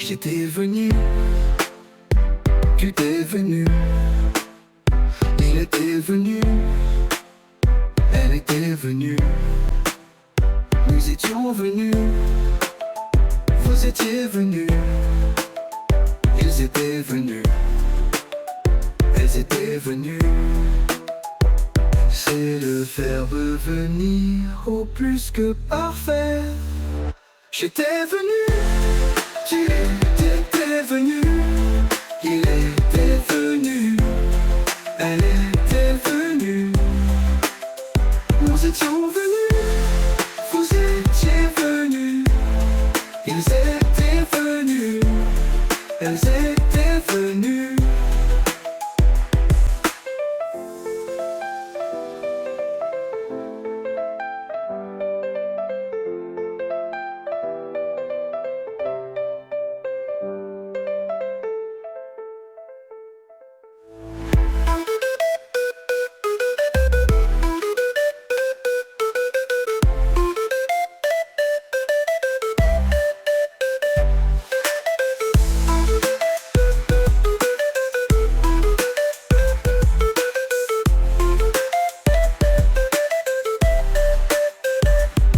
J'étais venu, tu t'es venu, il était venu, elle était venue, nous étions venus, vous étiez venus, ils étaient venus, elles étaient venues. C'est le verbe venir au plus que parfait. J'étais venu, tu étais venu, il était venu, elle était venue, nous étions venus, vous étiez venus, ils étaient venus, elles étaient venues.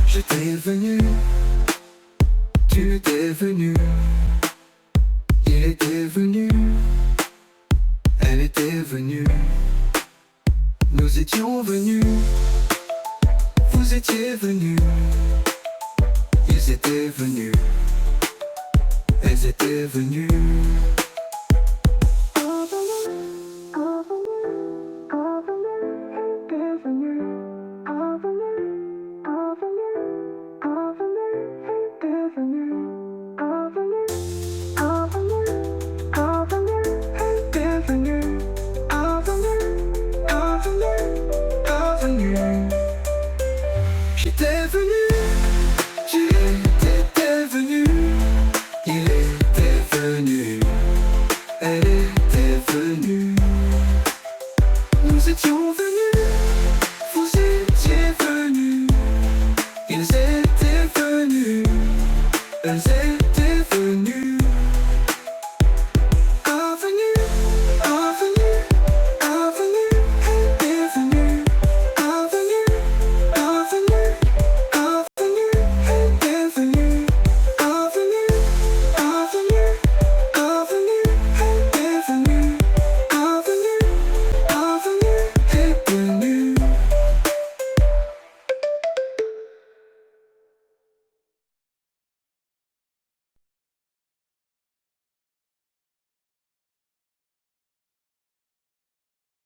J'étais venu, tu étais venu, il était venu, elle était venue, nous étions venus, vous étiez venus, ils étaient venus, elles étaient venues. J'étais venu, tu étais venu, il était venu, elle était venue.